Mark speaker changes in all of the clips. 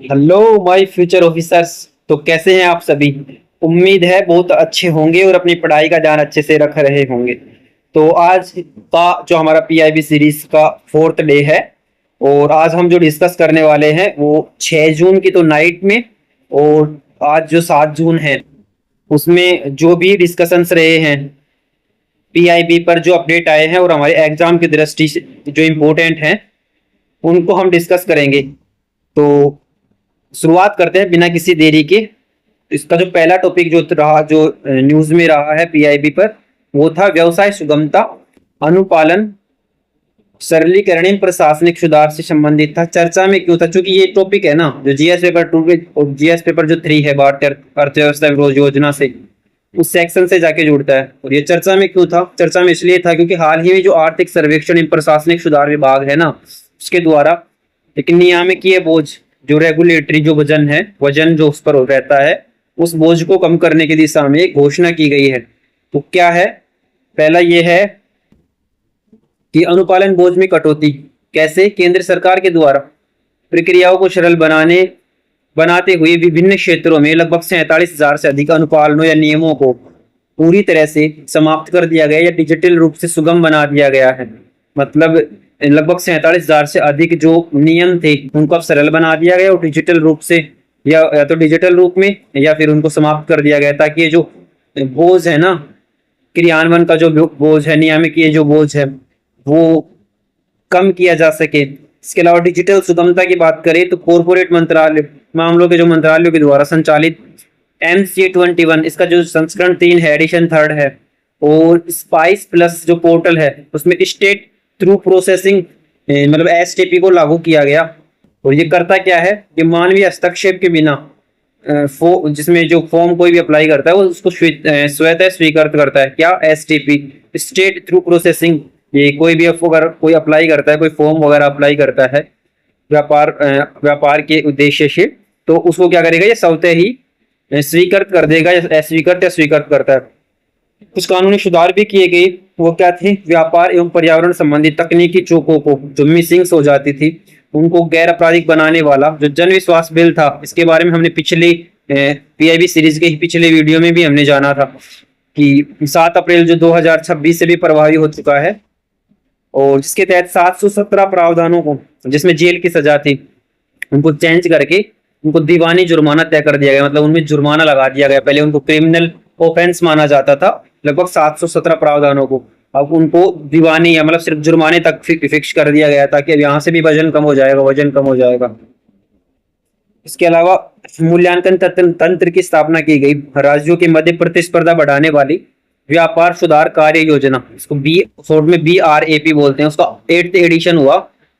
Speaker 1: Hello my future officers. तो कैसे हैं आप सभी? उम्मीद है बहुत अच्छे होंगे और अपनी पढ़ाई का ध्यान अच्छे से रख रहे होंगे। तो आज का जो हमारा पीआईबी सीरीज का 4th डे है और आज हम जो डिस्कस करने वाले हैं वो 6 जून की तो नाइट में और आज जो 7 जून है उसमें जो भी डिस्कशंस रहे हैं पीआईबी पर, जो अपडेट आए हैं और हमारे एग्जाम की दृष्टि से जो इम्पोर्टेंट हैं उनको हम डिस्कस करेंगे। तो शुरुआत करते हैं बिना किसी देरी के। इसका जो पहला टॉपिक जो रहा, जो न्यूज में रहा है पीआईबी पर, वो था व्यवसाय सुगमता अनुपालन सरलीकरण एवं प्रशासनिक सुधार से संबंधित था। चर्चा में क्यों था? क्योंकि ये टॉपिक है ना जो जीएस पेपर 2 और जीएस पेपर जो 3 है भारतीय अर्थव्यवस्था विरोध योजना से, उस सेक्शन से जाके जुड़ता है। और ये चर्चा में क्यों था? चर्चा में इसलिए था क्योंकि हाल ही में जो आर्थिक सर्वेक्षण एवं प्रशासनिक सुधार विभाग है ना, उसके द्वारा एक नियामकीय बोझ, जो रेगुलेटरी जो वजन जो उस पर रहता है, उस बोझ को कम करने की दिशा में एक घोषणा की गई है। तो क्या है? पहला ये है कि अनुपालन बोझ में कटौती कैसे? केंद्र सरकार के द्वारा प्रक्रियाओं को सरल बनाते हुए विभिन्न क्षेत्रों में लगभग 47,000 से अधिक अनुपालनों या नियमों को पूरी तरह से समाप्त कर दिया गया या डिजिटल रूप से सुगम बना दिया गया है। मतलब लगभग 47,000 से अधिक जो नियम थे उनको अब सरल बना दिया गया और डिजिटल रूप से या तो डिजिटल रूप में या फिर उनको समाप्त कर दिया गया, ताकि ये जो बोझ है ना, क्रियान्वयन का जो बोझ है, नियामकीय जो बोझ है, वो कम किया जा सके। इसके अलावा डिजिटल सुगमता की बात करें तो कॉर्पोरेट मंत्रालय मामलों के जो मंत्रालयों के द्वारा संचालित MC21, इसका जो संस्करण 3 है, एडिशन 3 है, और स्पाइस प्लस जो पोर्टल है उसमें स्टेट थ्रू प्रोसेसिंग मतलब STP को लागू किया गया। और ये करता क्या है कि मानवीय हस्तक्षेप के बिना जिसमें जो फॉर्म कोई भी अप्लाई करता है वो उसको स्वतः स्वीकृत करता है। क्या? STP, state through processing. ये कोई भी अगर कोई अप्लाई करता है, कोई फॉर्म वगैरह अप्लाई करता है व्यापार के उद्देश्य से, तो उसको क्या करेगा? ये स्वतः ही स्वीकृत कर देगा या अस्वीकृत या स्वीकृत करता है। कुछ कानूनी सुधार भी किए गए। वो क्या थे? व्यापार एवं पर्यावरण संबंधी तकनीकी चूकों को जो मिसिंग्स हो जाती थी उनको गैर आपराधिक बनाने वाला जो जन विश्वास बिल था, इसके बारे में हमने पिछले पीआईबी सीरीज के पिछले वीडियो में भी हमने जाना था कि 7 अप्रैल जो 2026 से भी प्रभावी हो चुका है, और जिसके तहत 717 प्रावधानों को, जिसमें जेल की सजा थी, उनको चेंज करके उनको दीवानी जुर्माना तय कर दिया गया। मतलब उनमें जुर्माना लगा दिया गया। पहले उनको क्रिमिनल ऑफेंस माना जाता था लगभग 717 प्रावधानों को, अब उनको दीवानी या मतलब सिर्फ जुर्माने तक फिक्स कर दिया गया, ताकि अब यहाँ से भी वजन कम हो जाएगा। इसके अलावा मूल्यांकन तंत्र की स्थापना की गई। राज्यों के मध्य प्रतिस्पर्धा बढ़ाने वाली व्यापार सुधार कार्य योजना, इसको शॉर्ट में BRAP बोलते हैं, उसका 8th एडिशन हुआ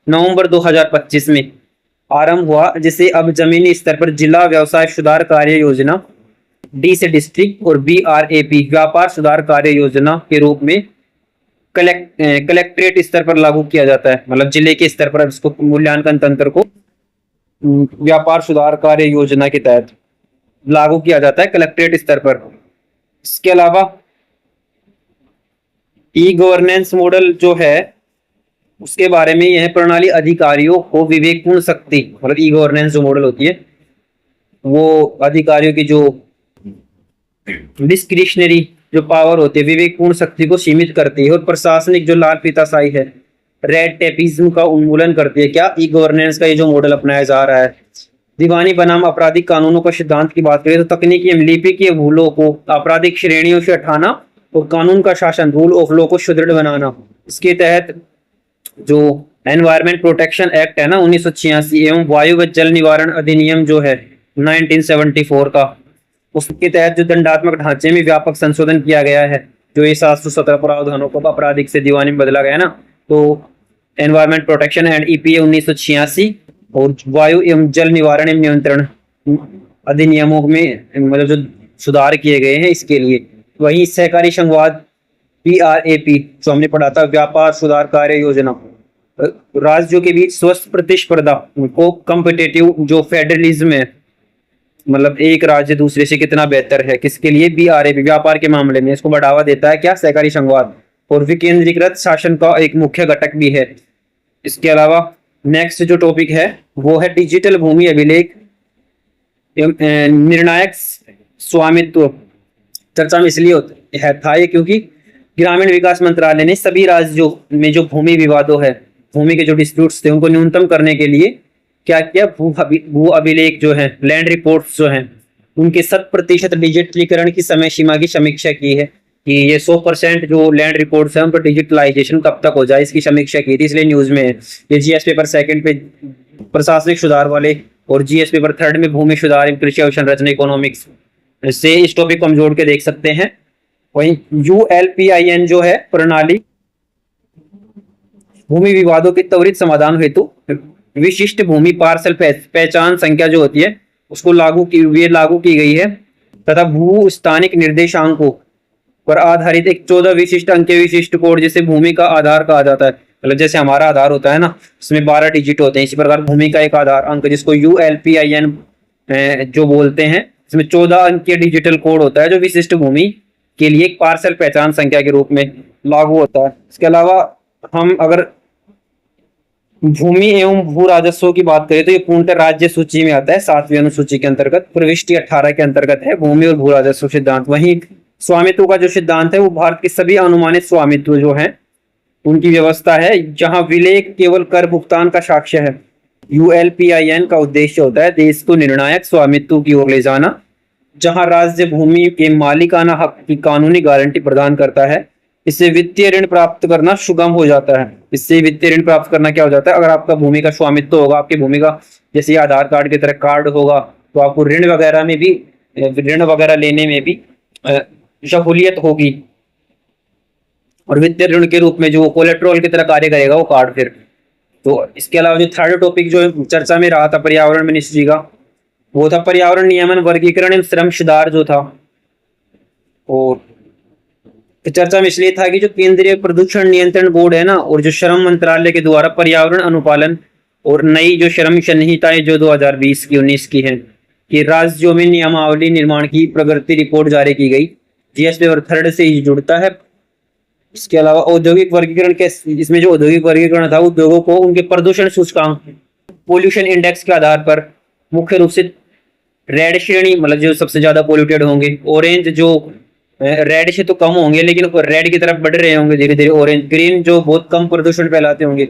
Speaker 1: नवंबर 2025 में आरंभ हुआ, जिसे अब जमीनी स्तर पर जिला व्यवसाय सुधार कार्य योजना D से डिस्ट्रिक्ट और BRAP व्यापार सुधार कार्य योजना के रूप में कलेक्ट्रेट स्तर पर लागू किया जाता है। मतलब जिले के स्तर पर इसको मूल्यांकन तंत्र को व्यापार सुधार कार्य योजना के तहत लागू किया जाता है कलेक्ट्रेट स्तर पर। इसके अलावा गवर्नेंस मॉडल जो है उसके बारे में, यह प्रणाली अधिकारियों को विवेकपूर्ण शक्ति, मतलब गवर्नेंस जो मॉडल होती है वो अधिकारियों की जो डिस्क्रिशनरी जो पावर होती है, विवेकपूर्ण शक्ति को सीमित करती है, और प्रशासनिक जो लाल फीताशाही है, रेड टेपिज्म का उन्मूलन करती है। क्या? गवर्नेंस का ये जो मॉडल अपनाया जा रहा है। दीवानी बनाम आपराधिक कानूनों का सिद्धांत की बात करें तो तकनीकी एवं लिपिकीय भूलों को आपराधिक श्रेणियों से हटाना और कानून का शासन, रूल ऑफ लॉ को सुदृढ़ बनाना। इसके तहत जो एनवायरमेंट प्रोटेक्शन एक्ट है ना 1986 एवं वायु व जल निवारण अधिनियम जो है 1974 का, उसके तहत जो दंडात्मक ढांचे में व्यापक संशोधन किया गया है। जो ये 717 प्रावधानों को आपराधिक से दीवानी में बदला गया ना, तो एनवायरमेंट प्रोटेक्शन एंड EPA 1986 और वायु एवं जल निवारण एवं नियंत्रण अधिनियमों में मतलब जो सुधार किए गए हैं इसके लिए। वही सहकारी संघवाद BRAP जो हमने पढ़ा था, व्यापार सुधार कार्य योजना, राज्यों के बीच स्वस्थ प्रतिस्पर्धा को कॉम्पिटिटिव जो फेडरलिज्म है, मतलब एक राज्य दूसरे से कितना बेहतर है, किसके लिए? BRAP व्यापार के मामले में इसको बढ़ावा देता है। क्या? सहकारी संघवाद, और विकेंद्रीकृत शासन का एक मुख्य घटक भी है। इसके अलावा नेक्स्ट जो टॉपिक है वो है डिजिटल भूमि अभिलेख निर्णायक स्वामित्व चर्चा में इसलिए था ये क्योंकि ग्रामीण विकास मंत्रालय ने सभी राज्यों में जो भूमि विवादों है, भूमि के जो डिस्प्यूट्स थे, उनको न्यूनतम करने के लिए क्या किया, भू अभिलेख जो है, लैंड रिपोर्ट्स जो हैं, उनके 100% डिजिटलीकरण की समय सीमा की समीक्षा की है कि ये 100% जो लैंड रिपोर्ट्स हैं उन पर डिजिटलाइजेशन कब तक हो जाए, इसकी समीक्षा की थी। इसलिए न्यूज में ये जीएस पेपर सेकंड पे प्रशासनिक सुधार वाले और जीएस पेपर थर्ड में भूमि सुधार एवं कृषि अवसंरचना इकोनॉमिक्स से इस टॉपिक को हम जोड़ के देख सकते हैं। वहीं ULPIN जो है प्रणाली भूमि विवादों के त्वरित समाधान हेतु विशिष्ट भूमि पार्सल पहचान संख्या जो होती है उसको लागू की गई है तथा भू स्थानिक निर्देशांकों पर आधारित एक 14 विशिष्ट अंक विशिष्ट कोड जिसे भूमि का आधार कहा जाता है। मतलब जैसे हमारा आधार होता है ना, उसमें 12 डिजिट होते हैं, इसी प्रकार भूमि का एक आधार अंक जिसको ULPIN जो बोलते हैं, इसमें 14 अंक डिजिटल कोड होता है जो विशिष्ट भूमि के लिए एक पार्सल पहचान संख्या के रूप में लागू होता है। इसके अलावा हम अगर भूमि एवं भू राजस्व की बात करें तो ये पूर्णतः राज्य सूची में आता है, 7वीं अनुसूची के अंतर्गत प्रविष्टि 18 के अंतर्गत है भूमि और भू राजस्व सिद्धांत। वहीं स्वामित्व का जो सिद्धांत है वो भारत के सभी अनुमानित स्वामित्व जो है उनकी व्यवस्था है, जहां विलेख केवल कर भुगतान का साक्ष्य है। ULPIN का उद्देश्य होता है देश को निर्णायक स्वामित्व की ओर ले जाना, जहां राज्य भूमि के मालिकाना हक की कानूनी गारंटी प्रदान करता है। इससे वित्तीय ऋण प्राप्त करना सुगम हो जाता है। इससे वित्तीय ऋण प्राप्त करना क्या हो जाता है, अगर आपका भूमि का स्वामित्व होगा, आपकी भूमि का जैसे आधार कार्ड की तरह कार्ड होगा, तो आपको ऋण वगैरह में भी, ऋण वगैरह लेने में भी सहूलियत होगी और वित्तीय ऋण के रूप में जो कोलेट्रल की तरह कार्य करेगा वो कार्ड फिर। तो इसके अलावा जो थर्ड टॉपिक जो चर्चा में रहा था पर्यावरण मिनिस्ट्री का, वो था पर्यावरण नियमन वर्गीकरण एवं श्रम सुधार जो था। और चर्चा में इसलिए था कि जो केंद्रीय प्रदूषण नियंत्रण बोर्ड है ना, और जो श्रम मंत्रालय के द्वारा पर्यावरण अनुपालन और नई जो श्रम संहिताएं जो 2020 की 19 की है कि राज्यों में नियमावली निर्माण की प्रगति रिपोर्ट जारी की गई। जीएस पेपर थर्ड से ही जुड़ता है। इसके अलावा औद्योगिक वर्गीकरण के, इसमें जो औद्योगिक वर्गीकरण था उद्योगों को उनके प्रदूषण सूचकांक पोल्यूशन इंडेक्स के आधार पर मुख्य रूप से रेड श्रेणी, मतलब जो सबसे ज्यादा पोल्यूटेड होंगे, ऑरेंज जो रेड से तो कम होंगे लेकिन रेड की तरफ बढ़ रहे होंगे धीरे धीरे, ऑरेंज, ग्रीन जो बहुत कम प्रदूषण फैलाते होंगे,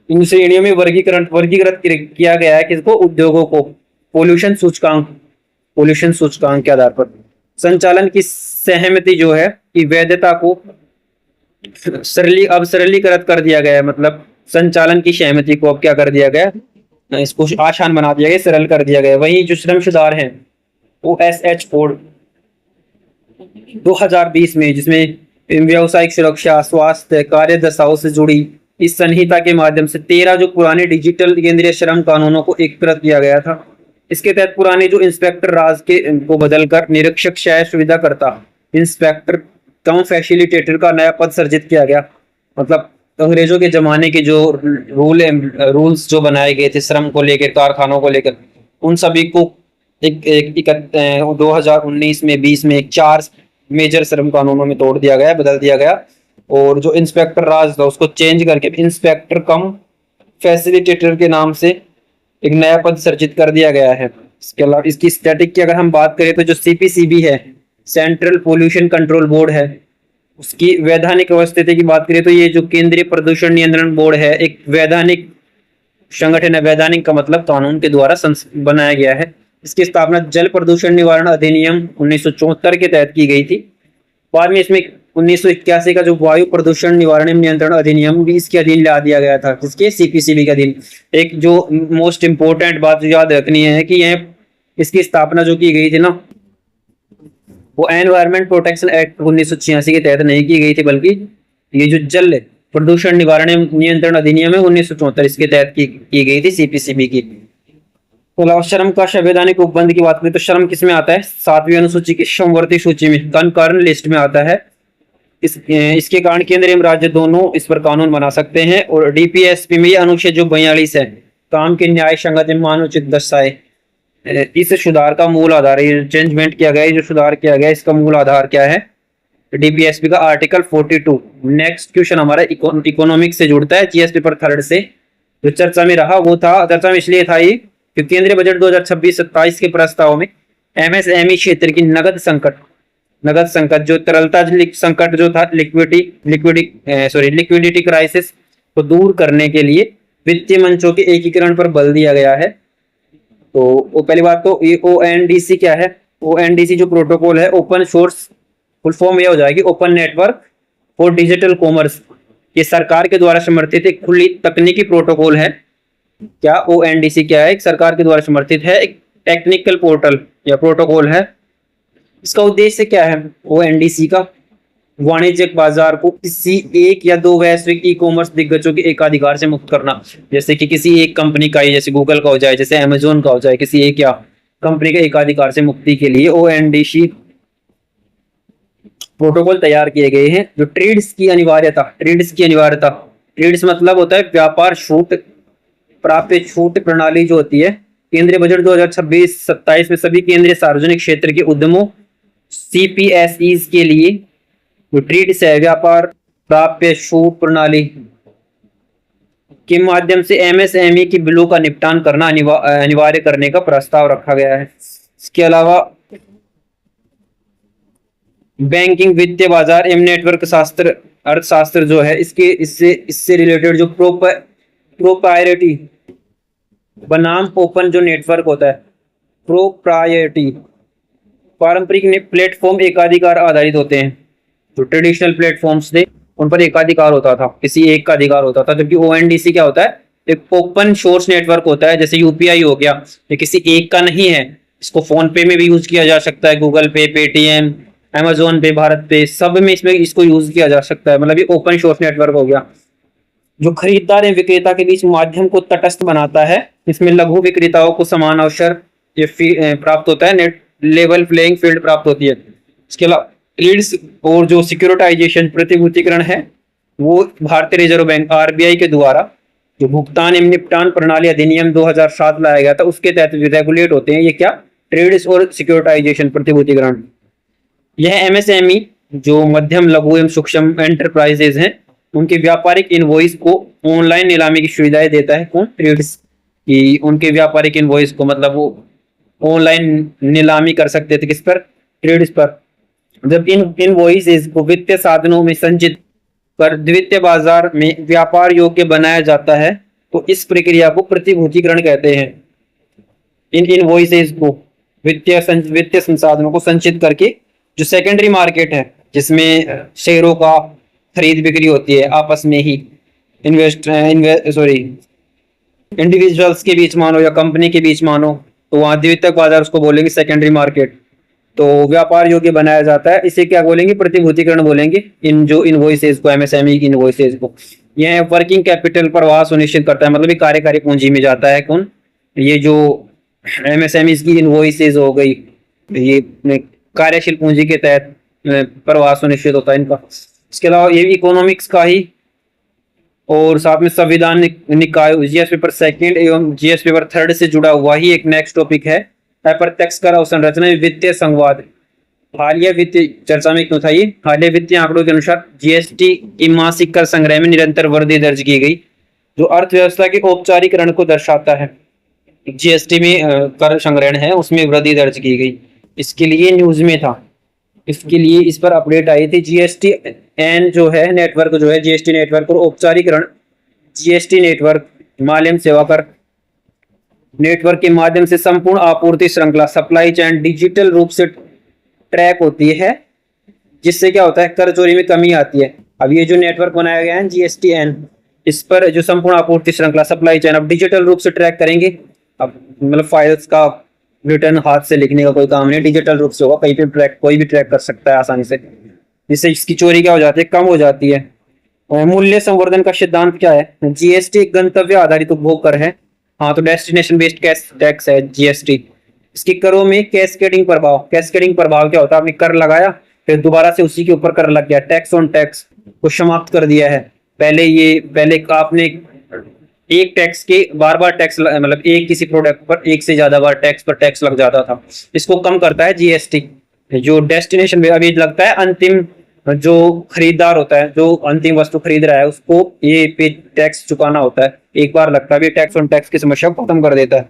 Speaker 1: इन श्रेणियों में वर्गीकृत किया गया है किसको, उद्योगों को पोल्यूशन सूचकांक के आधार पर। संचालन की सहमति जो है कि वैधता को सरलीकृत कर दिया गया है, मतलब संचालन की सहमति को अब क्या कर दिया गया, इसको आसान बना दिया गया, सरल कर दिया गया। वहीं जो श्रम सुधार है OSH कोड 2020 में, जिसमें व्यावसायिक सुरक्षा, स्वास्थ्य, कार्य दशाओं से जुड़ी इस संहिता के माध्यम से 13 जो पुराने डिजिटल केंद्रीय श्रम कानूनों को एकीकृत किया गया था। इसके तहत पुराने जो इंस्पेक्टर राज के को बदलकर निरीक्षक सह सुविधा करता इंस्पेक्टर कम फैसिलिटेटर का नया पद सर्जित किया गया। मतलब अंग्रेजों के जमाने के जो रूल्स जो बनाए गए थे श्रम को लेकर, कारखानों को लेकर, उन सभी को 2019 में 20 में 4 मेजर श्रम कानूनों में तोड़ दिया गया, बदल दिया गया। और जो इंस्पेक्टर राज था उसको चेंज करके इंस्पेक्टर कम फैसिलिटेटर के नाम से एक नया पद सर्जित कर दिया गया है। इसके अलावा इसकी स्टैटिक की अगर हम बात करें तो जो CPCB है, सेंट्रल पोल्यूशन कंट्रोल बोर्ड है, उसकी वैधानिक अवस्थिति की बात करें तो ये जो केंद्रीय प्रदूषण नियंत्रण बोर्ड है एक वैधानिक संगठन है। वैधानिक का मतलब कानून के द्वारा बनाया गया है। इसकी स्थापना जल प्रदूषण निवारण अधिनियम 1974 के तहत की गई थी। बाद में इसमें 1981 का जो वायु प्रदूषण निवारण एवं नियंत्रण अधिनियम भी इसके अधीन ला दिया गया था, जिसके CPCB के अधीन। एक जो मोस्ट इंपोर्टेंट बात याद रखनी है कि यह इसकी स्थापना जो की गई थी ना, वो एनवायरमेंट प्रोटेक्शन एक्ट 1986 के तहत नहीं की गई थी, बल्कि ये जो जल प्रदूषण निवारण एवं नियंत्रण अधिनियम है 1974 इसके तहत की गई थी CPCB की। तो अलावा श्रम का संवैधानिक उपबंध की बात करें तो श्रम किस में आता है, 7वीं अनुसूची की समवर्ती सूची में कंकरंट लिस्ट में आता है। इसके कारण केंद्र एवं राज्य दोनों इस पर कानून बना सकते हैं। और DPSP में अनुच्छेद जो 42 है, काम के न्याय संगत एवं मानवोचित दर्शाए, इस सुधार का मूल आधार, ये चेंजमेंट किया गया, जो सुधार किया गया इसका मूल आधार क्या है, DPSP का आर्टिकल 42। नेक्स्ट क्वेश्चन हमारा इकोनॉमिक्स से जुड़ता है, GS पेपर थर्ड से जो चर्चा में रहा वो था, चर्चा में इसलिए था ये कि केंद्रीय बजट 2026-27 के प्रस्ताव में एमएसएमई क्षेत्र की नगद संकट जो तरलता संकट जो था लिक्विडिटी क्राइसिस को दूर करने के लिए वित्तीय मंचों के एकीकरण पर बल दिया गया है। तो वो पहली बात तो ये ओएनडीसी क्या है? ओएनडीसी जो प्रोटोकॉल है, ओपन सोर्स, फुल फॉर्म ये हो जाएगी open network for digital commerce. ये सरकार के द्वारा समर्थित एक खुली तकनीकी प्रोटोकॉल है। क्या ओएनडीसी क्या है? एक सरकार के द्वारा समर्थित है, एक टेक्निकल पोर्टल या प्रोटोकॉल है। इसका उद्देश्य क्या है ओएनडीसी का? वाणिज्यिक बाजार को किसी एक या दो वैश्विक ई कॉमर्स दिग्गजों के एकाधिकार से मुक्त करना, जैसे कि किसी एक कंपनी का ही, जैसे गूगल का हो जाए, जैसे अमेजोन का हो जाए, किसी एक या कंपनी के एकाधिकार से मुक्ति के लिए ओएनडीसी प्रोटोकॉल तैयार किए गए हैं। जो ट्रेड्स मतलब होता है व्यापार छूट, प्राप्य छूट प्रणाली जो होती है। केंद्रीय बजट 2026-27 में सभी केंद्रीय सार्वजनिक क्षेत्र के उद्यमों सीपीएसईज के लिए जो ट्रेड्स है, व्यापार प्राप्य छूट प्रणाली के माध्यम से एमएसएमई की बिलों का निपटान करना अनिवार्य करने का प्रस्ताव रखा गया है। इसके अलावा बैंकिंग, वित्तीय बाजार एवं नेटवर्क शास्त्र, अर्थशास्त्र जो है, इससे रिलेटेड जो प्रोप्रायरिटी बनाम ओपन जो नेटवर्क होता है, प्रोप्रायरिटी पारंपरिक प्लेटफॉर्म एकाधिकार आधारित होते हैं। जो ट्रेडिशनल प्लेटफॉर्म्स थे उन पर एकाधिकार होता था, किसी एक का अधिकार होता था, जबकि ओएनडीसी क्या होता है? एक ओपन सोर्स नेटवर्क होता है। जैसे यूपीआई हो गया, ये किसी एक का नहीं है, इसको फोन पे में भी यूज किया जा सकता है, गूगल पे, पेटीएम, अमेजोन पे, भारत पे, सब में इसमें इसको यूज किया जा सकता है। मतलब ये ओपन सोर्स नेटवर्क हो गया। जो खरीदार एवं विक्रेता के बीच माध्यम को तटस्थ बनाता है, इसमें लघु विक्रेताओं को समान अवसर ये प्राप्त होता है, नेट लेवल प्लेइंग फील्ड प्राप्त होती है। इसके अलावा ट्रेड्स और जो सिक्योरिटाइजेशन प्रतिभूतिकरण है, वो भारतीय रिजर्व बैंक आरबीआई के द्वारा जो भुगतान एवं निपटान प्रणाली अधिनियम 2007 लाया गया था, उसके तहत रेगुलेट होते हैं। ये क्या? ट्रेड्स और सिक्योरिटाइजेशन प्रतिभूतिकरण। यह एमएसएमई जो मध्यम, लघु एवं सूक्ष्म एंटरप्राइजेज हैं, उनके व्यापारिक इनवॉइस को ऑनलाइन नीलामी की सुविधाएं देता है। कौन? ट्रेड्स की उनके व्यापारिक इनवॉइस को, मतलब वो ऑनलाइन नीलामी कर सकते थे, किस पर? ट्रेड्स पर। जब इन इनवॉइसेस को वित्तीय साधनों में संचित कर द्वितीय बाजार में व्यापार योग्य बनाया जाता है, तो इस प्रक्रिया को प्रतिभूतिकरण कहते हैं। इन इनवॉइसेस को वित्तीय संसाधनों को संचित करके जो सेकेंडरी मार्केट है, जिसमें शेयरों का खरीद बिक्री होती है आपस में ही, इंडिविजुअल्स के बीच मानो या कंपनी के बीच मानो, तो वहां द्वितीयक बाजार उसको बोलेंगे सेकेंडरी मार्केट। तो व्यापार योग्य बनाया जाता है, इसे क्या बोलेंगे? प्रतिभूतिकरण बोलेंगे। इन जो इनवॉइसेस को, एमएसएमई की इनवॉइसेस को, यह वर्किंग कैपिटल प्रवाह सुनिश्चित करता है। मतलब ये कार्यकारी पूंजी में जाता है। कौन? ये जो एमएसएमई की इनवॉइसेस हो गई, ये कार्यशील पूंजी के तहत प्रवाह सुनिश्चित होता है इनका। इसके अलावा ये इकोनॉमिक्स का ही और साथ में संविधान निकाय जीएस पेपर 2 एवं जीएस पेपर 3 से जुड़ा हुआ ही एक नेक्स्ट टॉपिक है, अप्रत्यक्ष कर अवसंरचना में वित्तीय संवाद। हालिया वित्तीय चर्चा में क्यों था ये? हालिया वित्तीय आंकड़ों के अनुसार जीएसटी की मासिक कर संग्रह में निरंतर वृद्धि दर्ज की गई, जो अर्थव्यवस्था के औपचारिकरण को दर्शाता है। जीएसटी में कर संग्रहण है, उसमें वृद्धि दर्ज की गई। इसके लिए न्यूज में था, इसके लिए इस पर अपडेट आई थी। जीएसटी एन जो है नेटवर्क, जो है जीएसटी नेटवर्क और औपचारिकरण, जीएसटी नेटवर्क माध्यम सेवा कर नेटवर्क के माध्यम से संपूर्ण आपूर्ति श्रृंखला, सप्लाई चेन डिजिटल रूप से ट्रैक होती है, जिससे क्या होता है? कर चोरी में कमी आती है। अब ये जो नेटवर्क बनाया गया है जीएसटी एन, इस पर जो संपूर्ण आपूर्ति श्रृंखला, सप्लाई चेन अब डिजिटल रूप से ट्रैक करेंगे। अब मतलब फाइल्स का रिटर्न हाथ से लिखने का कोई काम नहीं, डिजिटल रूप से होगा, कहीं पे ट्रैक, कोई भी ट्रैक कर सकता है आसानी से, जिससे इसकी चोरी क्या हो जाती है? कम हो जाती है। मूल्य संवर्धन का सिद्धांत क्या है? जीएसटी एक गंतव्य आधारित उपभोग कर है। हाँ, तो डेस्टिनेशन बेस्ड टैक्स है जीएसटी। इसके करों में कैस्केडिंग प्रभाव, कैस्केडिंग प्रभाव क्या होता है? आपने कर लगाया, फिर दोबारा से उसी के ऊपर कर लग गया, टैक्स ऑन टैक्स को समाप्त कर दिया है। पहले आपने एक टैक्स के बार बार टैक्स, मतलब एक किसी प्रोडक्ट पर एक से ज्यादा बार टैक्स पर टैक्स लग जाता था, इसको कम करता है जीएसटी। जो डेस्टिनेशन में अभी लगता है, अंतिम जो खरीदार होता है, जो अंतिम वस्तु खरीद रहा है, उसको ये पे टैक्स चुकाना होता है, एक बार लगता है। टैक्स ऑन टैक्स की समस्या को खत्म कर देता है।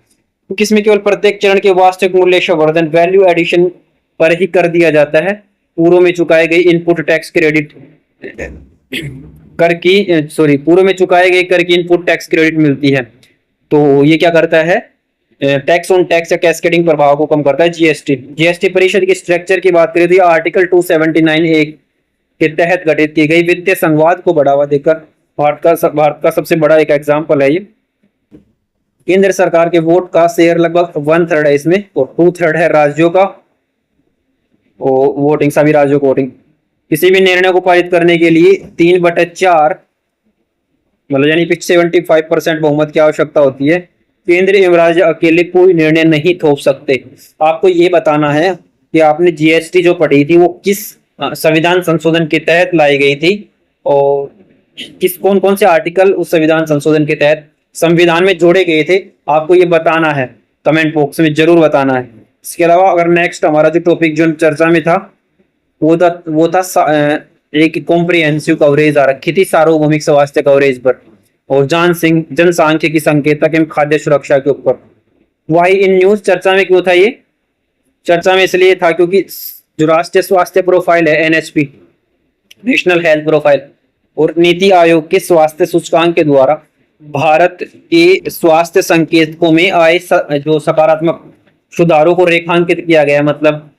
Speaker 1: क्योंकि इसमें केवल प्रत्येक चरण के वास्तविक मूल्य संवर्धन वैल्यू एडिशन पर ही कर दिया जाता है। पूर्व में चुकाए गए इनपुट टैक्स क्रेडिट कर की पूर्व में चुकाए गए कर की इनपुट टैक्स क्रेडिट मिलती है। तो ये क्या करता है, टैक्स ऑन टैक्स या कैस्केडिंग प्रभाव को कम करता है। जीएसटी परिषद के स्ट्रक्चर की बात करें तो आर्टिकल 279 ए के तहत गठित की गई वित्तीय संवाद को बढ़ावा देकर भारत का सबसे बड़ा एक एग्जाम्पल है ये। केंद्र सरकार के वोट का शेयर लगभग 1/3 है इसमें, और 2/3 है राज्यों का वोटिंग, सभी राज्यों को वोटिंग। किसी भी निर्णय को पारित करने के लिए 3/4 मतलब यानी 75% बहुमत की आवश्यकता होती है। केंद्र एवं राज्य अकेले कोई निर्णय नहीं थोप सकते। आपको ये बताना है कि आपने जीएसटी जो पढ़ी थी वो किस संविधान संशोधन के तहत लाई गई थी, और कौन कौन से आर्टिकल उस संविधान संशोधन के तहत संविधान में जोड़े गए थे, आपको ये बताना है, कमेंट बॉक्स में जरूर बताना है। इसके अलावा अगर नेक्स्ट हमारा जो टॉपिक जो चर्चा में था वो था एक कॉम्प्रिहेंसिव कवरेज आ रखी थी सार्वभौमिक स्वास्थ्य कवरेज पर, और जनसांख्यिकी संकेतक एवं खाद्य सुरक्षा के ऊपर। वाई इन न्यूज चर्चा में क्यों था ये? चर्चा में इसलिए था क्योंकि जो राष्ट्रीय स्वास्थ्य प्रोफाइल है एनएचपी, नेशनल हेल्थ प्रोफाइल, और नीति आयोग के स्वास्थ्य सूचकांक के द्वारा भारत के स्वास्थ्य संकेतकों में आए जो सकारात्मक सुधारों को रेखांकित किया गया। मतलब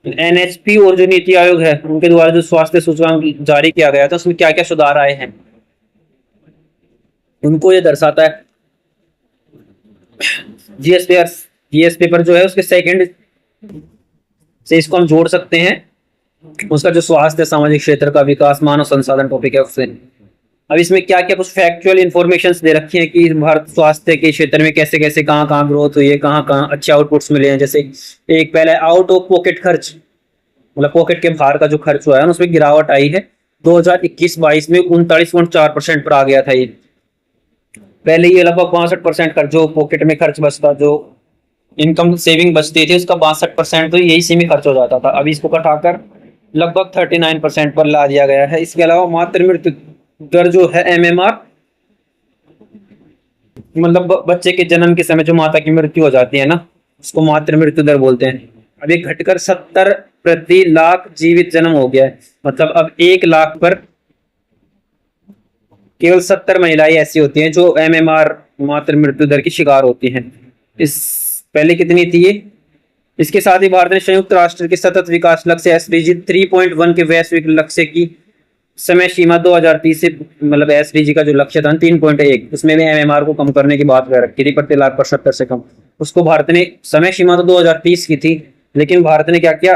Speaker 1: एनएचपी और जो नीति आयोग है उनके द्वारा जो स्वास्थ्य सूचकांक जारी किया गया था उसमें क्या क्या सुधार आए हैं उनको ये दर्शाता है। जीएस पेपर जो है उसके सेकंड से इसको हम जोड़ सकते हैं, उसका जो स्वास्थ्य सामाजिक क्षेत्र का विकास मानव संसाधन टॉपिक है उससे। अब इसमें क्या क्या कुछ फैक्चुअल इंफॉर्मेशन दे रखी है कि भारत स्वास्थ्य के क्षेत्र में कैसे कैसे कहाँ ग्रोथ हुई है, कहाँ अच्छे आउटपुट्स मिले हैं। जैसे एक पहले आउट ऑफ पॉकेट खर्च, मतलब पॉकेट के बाहर का जो खर्च हुआ है उसमें गिरावट आई है। 2021-22 में 39.4% पर आ गया था ये। पहले ये लगभग 62% खर्च जो पॉकेट में खर्च बचता, जो इनकम सेविंग बचती थी उसका 62% तो यही सी में खर्च हो जाता था। अभी इसको घटाकर लगभग 39% पर ला दिया गया है। इसके अलावा मातृ मृत्यु दर जो है एमएमआर, मतलब बच्चे के जन्म के समय जो माता की मृत्यु हो जाती है ना उसको मातृ मृत्यु दर बोलते हैं। अब ये घटकर 70 प्रति लाख जीवित जन्म हो गया है। मतलब अब 1 लाख पर केवल 70 महिलाएं ऐसी होती हैं जो एमएमआर मातृ मृत्यु दर की शिकार होती हैं। इस पहले कितनी थी ये? इसके साथ ही भारत ने संयुक्त राष्ट्र के सतत विकास लक्ष्य एसडीजी 3.1 के वैश्विक लक्ष्य की समय सीमा 2030 से, मतलब एसडीजी का जो लक्ष्य था 3.1, उसमें भी एमएमआर को कम करने की बात कर रखी थी प्रति लाख पर 70 से कम। उसको भारत ने, समय सीमा तो 2030 की थी लेकिन भारत ने क्या किया,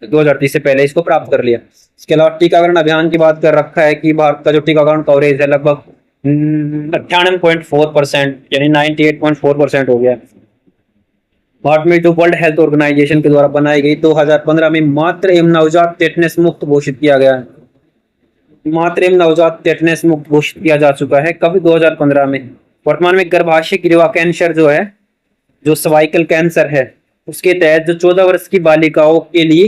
Speaker 1: 2030 से पहले इसको प्राप्त कर लिया। इसके अलावा टीकाकरण अभियान की बात कर रखा है कि भारत का जो टीकाकरण कवरेज है लगभग 98.4% यानी 98.4% हो गया है। भारत में जो वर्ल्ड हेल्थ ऑर्गेनाइजेशन के द्वारा बनाई गई 2015 में मातृ एवं नवजात टेटनेस मुक्त घोषित किया गया है। मातृ एवं नवजात टेटनेस मुक्त घोषित किया जा चुका है कभी 2015 में। वर्तमान में गर्भाशय गिरवा कैंसर जो है, जो सर्वाइकल कैंसर है, उसके तहत जो 14 वर्ष की बालिकाओं के लिए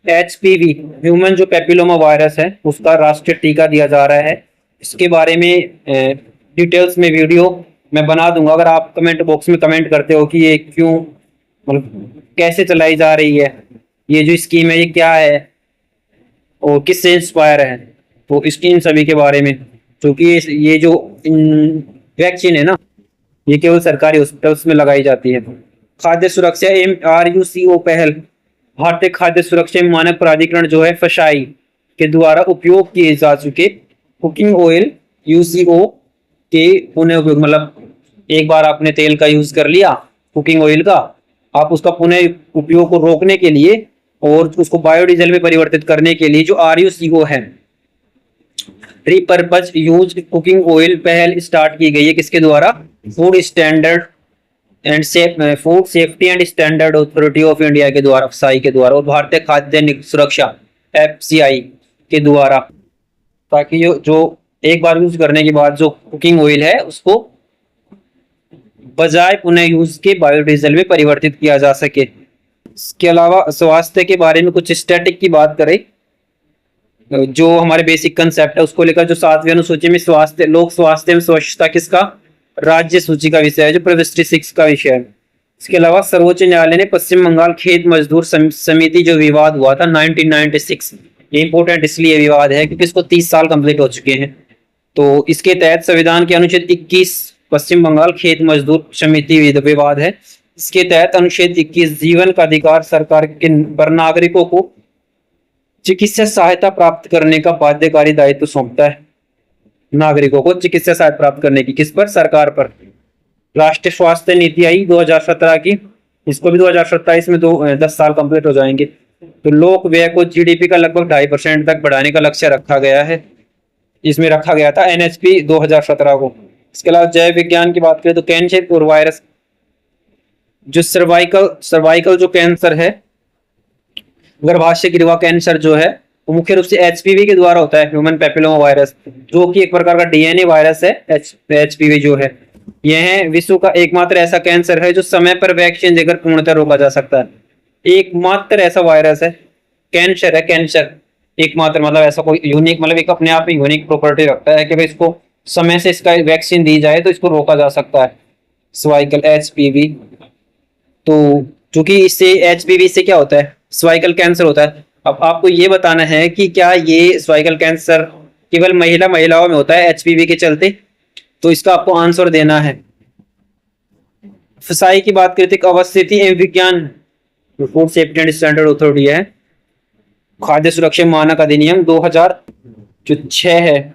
Speaker 1: HPV ह्यूमन जो पेपिलोमा वायरस है उसका राष्ट्रीय टीका दिया जा रहा है। इसके बारे में डिटेल्स में वीडियो मैं बना दूंगा। अगर आप कमेंट बॉक्स में कमेंट करते हो कि ये क्यों, मतलब कैसे चलाई जा रही है, ये जो स्कीम है ये क्या है और किससे इंस्पायर है, तो इन सभी के बारे में, क्योंकि ये जो वैक्सीन है ना ये केवल सरकारी हॉस्पिटल्स में लगाई जाती है। खाद्य सुरक्षा RUCO पहल, भारतीय खाद्य सुरक्षा मानक प्राधिकरण जो है फसाई के द्वारा उपयोग किए जा चुके कुकिंग ऑयल UCO के पुनः उपयोग, मतलब एक बार आपने तेल का यूज कर लिया कुकिंग ऑयल का, आप उसका पुनः उपयोग को रोकने के लिए और उसको बायोडीजल में परिवर्तित करने के लिए जो RUCO है, रिपर्पज यूज कुकिंग ऑयल पहल स्टार्ट की गई है। किसके द्वारा? Food safety and standard authority of India के द्वारा, FSSAI के द्वारा, और भारतीय खाद्य सुरक्षा FCI के द्वारा, ताकि जो एक बार यूज करने के बाद जो कुकिंग ऑयल है उसको बजाय पुनः यूज के बायोडीजल में परिवर्तित किया जा सके। इसके अलावा स्वास्थ्य के बारे में कुछ स्टैटिक की बात करें, जो हमारे बेसिक कंसेप्ट है उसको लेकर, जो 7वीं अनुसूची में स्वास्थ्य, लोक स्वास्थ्य एवं स्वच्छता किसका राज्य सूची का विषय है, जो प्रविष्टि 6 का विषय है। इसके अलावा सर्वोच्च न्यायालय ने पश्चिम बंगाल खेत मजदूर समिति जो विवाद हुआ था 1996, ये इंपॉर्टेंट इसलिए विवाद है क्योंकि इसको 30 साल कंप्लीट हो चुके हैं। तो इसके तहत संविधान के अनुच्छेद 21 पश्चिम बंगाल खेत मजदूर समिति विवाद है। इसके तहत अनुच्छेद 21 जीवन का अधिकार सरकार के पर नागरिकों को चिकित्सा सहायता प्राप्त करने का बाध्यकारी दायित्व सौंपता है। नागरिकों को चिकित्सा सहायता प्राप्त करने की किस पर? सरकार पर। राष्ट्रीय स्वास्थ्य नीति आई 2017 की, इसको भी 2027 में 10 साल कंप्लीट हो जाएंगे। तो लोक व्यय को जीडीपी का लगभग 2.5% तक बढ़ाने का लक्ष्य रखा गया है, इसमें रखा गया था एनएचपी 2017 को। इसके अलावा जैव विज्ञान की बात करें तो कैंसर और वायरस, जो सर्वाइकल जो कैंसर है, गर्भाशय गिरवा कैंसर जो है, वो मुख्य रूप से एचपीवी के द्वारा होता है, ह्यूमन पैपिलोमा वायरस, जो कि एक प्रकार का डीएनए वायरस है। एचपीवी जो है, यह विश्व का एकमात्र ऐसा कैंसर है जो समय पर वैक्सीन देकर पूर्णतः रोका जा सकता है। एकमात्र ऐसा वायरस है, कैंसर है, कैंसर एकमात्र, मतलब ऐसा कोई यूनिक, मतलब एक अपने आप में यूनिक प्रॉपर्टी रखता है कि भाई इसको समय से इसका वैक्सीन दी जाए तो इसको रोका जा सकता है, सर्वाइकल एचपीवी। तो चूंकि इससे एचपीवी से क्या होता है? सर्वाइकल कैंसर होता है। अब आपको ये बताना है कि क्या ये सर्वाइकल कैंसर केवल महिलाओं में होता है एचपीवी के चलते? तो इसका आपको आंसर देना है। फसाई की बात करते अवस्थिति एवं विज्ञान, food safety and standard authority है, खाद्य सुरक्षा मानक अधिनियम 2006 है,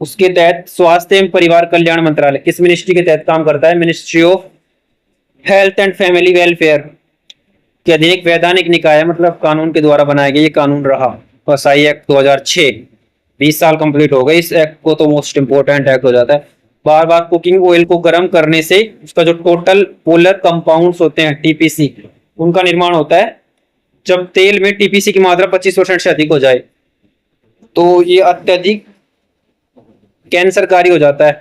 Speaker 1: उसके तहत स्वास्थ्य एवं परिवार कल्याण मंत्रालय किस मिनिस्ट्री के तहत काम करता है? Ministry of health and family welfare के अधीन एक वैधानिक निकाय है, मतलब कानून के द्वारा बनाया गया ये कानून रहा। फसाई एक्ट 2006, 20 साल कंप्लीट हो गए इस एक्ट को, तो मोस्ट इंपोर्टेंट एक्ट हो जाता है। बार बार कुकिंग ऑयल को गर्म करने से उसका जो टोटल पोलर कंपाउंड्स होते हैं टीपीसी, उनका निर्माण होता है जब तेल में टीपीसी की मात्रा 25% से अधिक हो जाए, तो ये अत्यधिक कैंसरकारी हो जाता है,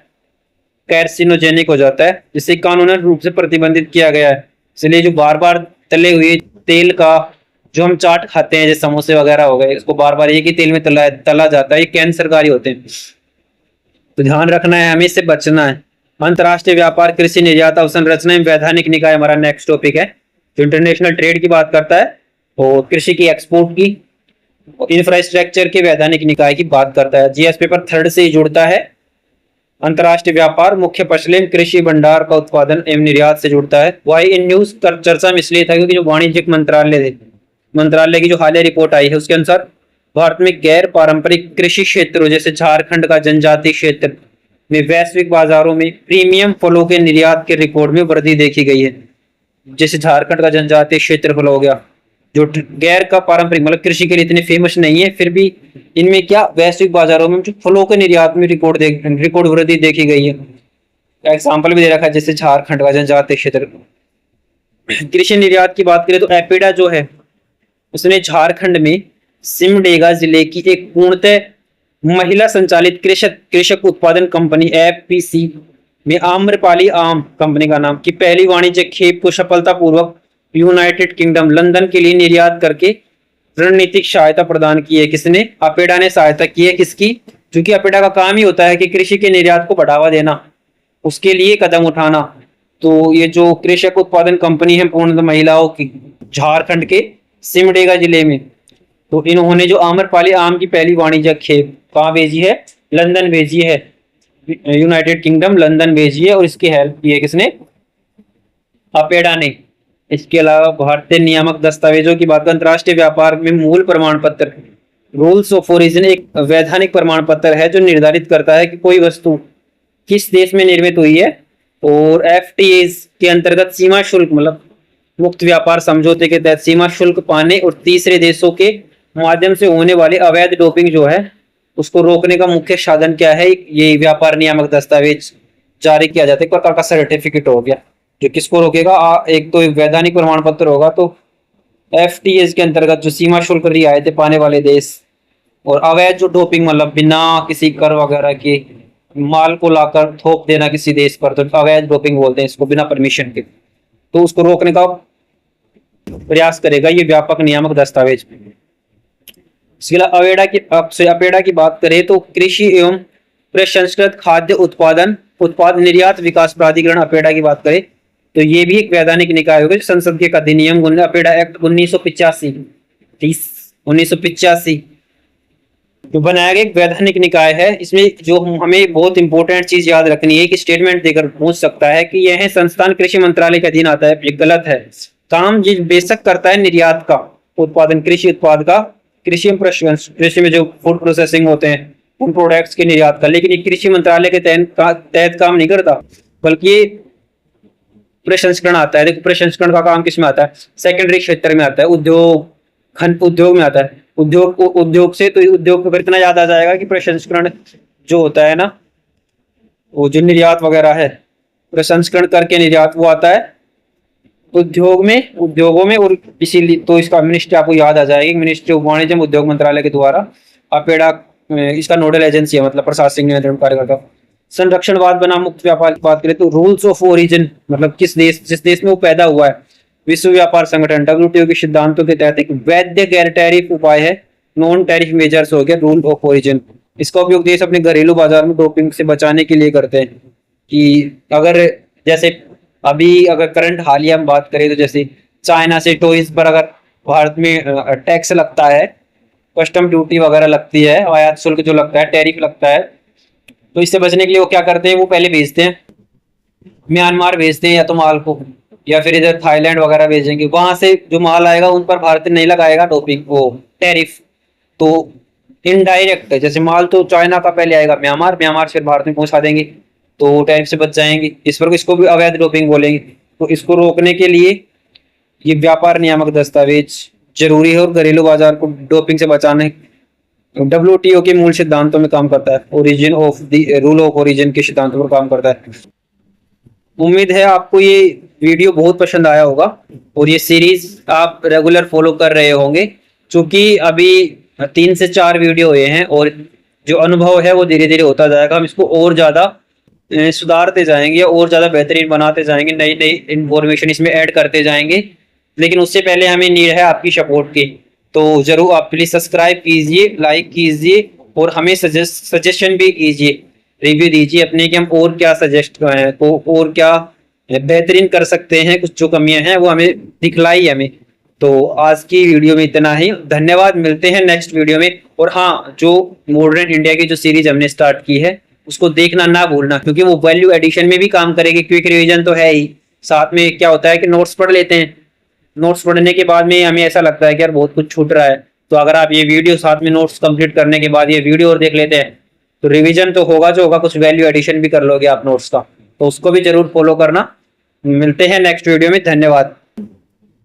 Speaker 1: कार्सिनोजेनिक हो जाता है, जिसे कानूनन रूप से प्रतिबंधित किया गया है। इसलिए जो बार बार तले हुए तेल का जो हम चाट खाते हैं, जैसे समोसे वगैरह हो गए, इसको बार बार एक ही तेल में तला जाता है, ये कैंसरकारी होते हैं। तो ध्यान रखना है, हमें इससे बचना है। अंतरराष्ट्रीय व्यापार, कृषि निर्यात अवसंरचना एवं वैधानिक निकाय हमारा नेक्स्ट टॉपिक है, जो इंटरनेशनल ट्रेड की बात करता है और कृषि की, एक्सपोर्ट की, इंफ्रास्ट्रक्चर के वैधानिक निकाय की बात करता है। जीएस पेपर 3rd से ही जुड़ता है। अंतरराष्ट्रीय व्यापार मुख्य फसल एवं कृषि भंडार का उत्पादन एवं निर्यात से जुड़ता है। वाई इन न्यूज कर चर्चा में इसलिए था क्योंकि जो वाणिज्यिक मंत्रालय की जो हालिया रिपोर्ट आई है उसके अनुसार भारत में गैर पारंपरिक कृषि क्षेत्रों जैसे झारखंड का जनजातीय क्षेत्र में वैश्विक बाजारों में प्रीमियम फलों के निर्यात के रिकॉर्ड में वृद्धि देखी गई है। जैसे झारखंड का जनजातीय क्षेत्रफल हो गया, जो गैर का पारंपरिक मतलब कृषि के लिए इतने फेमस नहीं है, फिर भी इनमें क्या वैश्विक बाजारों में जो फलों के निर्यात में रिकॉर्ड वृद्धि देखी गई है। एग्जाम्पल भी दे रखा है, जैसे झारखंड का जनजातीय क्षेत्र। कृषि निर्यात की बात करें तो एपिडा जो है उसने झारखंड में सिमडेगा जिले की एक पूर्णतः महिला संचालित कृषक उत्पादन कंपनी एफपीसी में आम्रपाली आम कंपनी का नाम की पहली वाणिज्यिक खेप को सफलतापूर्वक यूनाइटेड किंगडम लंदन के लिए निर्यात करके रणनीतिक सहायता प्रदान की है। किसने? अपेडा ने सहायता की है। किसकी? क्योंकि अपेडा का काम ही होता है कि कृषि के निर्यात को बढ़ावा देना, उसके लिए कदम उठाना। तो ये जो कृषक उत्पादन कंपनी है पूर्ण महिलाओं की, झारखंड के सिमडेगा जिले में, तो इन्होंने जो आम्रपाली आम की पहली वाणिज्यिक खेप कहाँ भेजी है? लंदन भेजी है, यूनाइटेड किंगडम लंदन भेजी है, और इसकी हेल्प की है किसने? अपेडा ने। इसके अलावा भारतीय नियामक दस्तावेजों की बात, अंतरराष्ट्रीय व्यापार में मूल प्रमाण पत्र रूल्स ऑफ ओरिजिन एक वैधानिक प्रमाण पत्र है जो निर्धारित करता है कि कोई वस्तु किस देश में निर्मित हुई है, और एफटीएज के अंतर्गत सीमा शुल्क मतलब मुक्त व्यापार समझौते के तहत सीमा शुल्क पाने और तीसरे देशों के माध्यम से होने वाली अवैध डोपिंग जो है उसको रोकने का मुख्य साधन क्या है? ये व्यापार नियामक दस्तावेज जारी किया जाता है, एक प्रकार का सर्टिफिकेट हो गया जो किसको रोकेगा? एक तो वैधानिक प्रमाण पत्र होगा, तो एफटीएज के अंतर्गत जो सीमा शुल्क रियायतें पाने वाले देश, और अवैध जो डोपिंग मतलब बिना किसी कर वगैरह के माल को लाकर थोप देना किसी देश पर, तो अवैध डोपिंग बोलते हैं इसको, बिना परमिशन के, तो उसको रोकने का प्रयास करेगा ये व्यापक नियामक दस्तावेज। इसके अलावा अपेडा की बात करें तो कृषि एवं प्रसंस्कृत खाद्य उत्पाद निर्यात विकास प्राधिकरण अपेडा की बात करें तो ये भी एक वैधानिक निकाय होगा जो संसद के अधिनियम अपेडा एक्ट 1985 1985 जो बनाया गया एक वैधानिक निकाय है। इसमें जो हमें बहुत इंपॉर्टेंट चीज याद रखनी है कि स्टेटमेंट देकर पूछ सकता है कि यह संस्थान कृषि मंत्रालय के अधीन आता है, ये गलत है। काम जिस बेशक करता है निर्यात का उत्पादन, कृषि उत्पाद का, कृषि में जो फूड प्रोसेसिंग होते हैं उन प्रोडक्ट्स के निर्यात का, लेकिन ये कृषि मंत्रालय के तहत काम नहीं करता, बल्कि ये प्रसंस्करण आता है। देखो प्रसंस्करण का काम किसमें आता है? सेकेंडरी क्षेत्र में आता है, उद्योग, खंड उद्योग में आता है। उद्योग से तो उद्योग को इतना याद आ जाएगा कि प्रसंस्करण जो होता है ना, वो जो निर्यात वगैरह है, प्रसंस्करण करके निर्यात वो आता है उद्योगों में। और इसीलिए तो इसका मिनिस्ट्री आपको याद आ जाएगी, मिनिस्ट्री ऑफ वाणिज्य उद्योग मंत्रालय के द्वारा अपेडा इसका नोडल एजेंसी है, मतलब प्रशासनिक नियंत्रण कार्य करता है। संरक्षणवाद बनाम मुक्त व्यापार की बात करें तो रूल्स ऑफ ओरिजिन, मतलब जिस देश में वो पैदा हुआ है, विश्व व्यापार संगठन WTO के सिद्धांतों के तहत एक वैध गैर टैरिफ उपाय है नॉन टैरिफ मेजर्स हो गया रूल ऑफ ओरिजिन। इसका उपयोग देश अपने घरेलू बाजार में डोपिंग से बचाने के लिए करते हैं। कि अगर जैसे अभी अगर करंट हालिया में बात करें तो जैसे चाइना से टॉयज पर अगर भारत में टैक्स लगता है, कस्टम ड्यूटी वगैरह लगती है, आयात शुल्क जो लगता है, टैरिफ लगता है, तो इससे बचने के लिए वो क्या करते हैं, वो पहले भेजते हैं म्यांमार भेजते हैं या तो माल को, या फिर इधर थाईलैंड वगैरह भेजेंगे, वहां से जो माल आएगा उन पर भारत नहीं लगाएगा डोपिंग वो टैरिफ। तो इनडायरेक्ट जैसे माल तो चाइना का पहले आएगा म्यांमार से भारत में पहुंचा देंगे, तो टैरिफ से बच जाएंगे। इसको भी अवैध डोपिंग बोलेंगे। तो इसको रोकने के लिए ये व्यापार नियामक दस्तावेज जरूरी है और घरेलू बाजार को डोपिंग से बचाने WTO के मूल सिद्धांतों में काम करता है, origin of the rule of origin के सिद्धांतों पर काम करता है। उम्मीद है आपको ये वीडियो बहुत पसंद आया होगा और ये सीरीज आप रेगुलर फॉलो कर रहे होंगे, क्योंकि अभी 3 से 4 वीडियो हुए हैं और जो अनुभव है वो धीरे धीरे होता जाएगा। हम इसको और ज्यादा सुधारते जाएंगे और ज्यादा बेहतरीन बनाते जाएंगे, नई नई इंफॉर्मेशन इसमें ऐड करते जाएंगे। लेकिन उससे पहले हमें नीड है आपकी सपोर्ट की, तो जरूर आप प्लीज सब्सक्राइब कीजिए, लाइक कीजिए और हमें सजेशन भी कीजिए, रिव्यू दीजिए अपने कि हम और क्या सजेस्ट करें, तो और क्या बेहतरीन कर सकते हैं। कुछ जो कमियां हैं वो हमें दिखलाई हमें। तो आज की वीडियो में इतना ही, धन्यवाद, मिलते हैं नेक्स्ट वीडियो में। और हाँ, जो मॉडर्न इंडिया की जो सीरीज हमने स्टार्ट की है उसको देखना ना भूलना, क्योंकि वो वैल्यू एडिशन में भी काम करेगी। क्विक रिवीजन तो है ही, साथ में क्या होता है कि नोट्स पढ़ लेते हैं, नोट्स पढ़ने के बाद में हमें ऐसा लगता है कि यार बहुत कुछ छूट रहा है, तो अगर आप ये वीडियो साथ में नोट्स कंप्लीट करने के बाद ये वीडियो और देख लेते हैं तो रिवीजन तो होगा जो होगा, कुछ वैल्यू एडिशन भी कर लोगे आप नोट्स का। तो उसको भी जरूर फॉलो करना। मिलते हैं नेक्स्ट वीडियो में, धन्यवाद।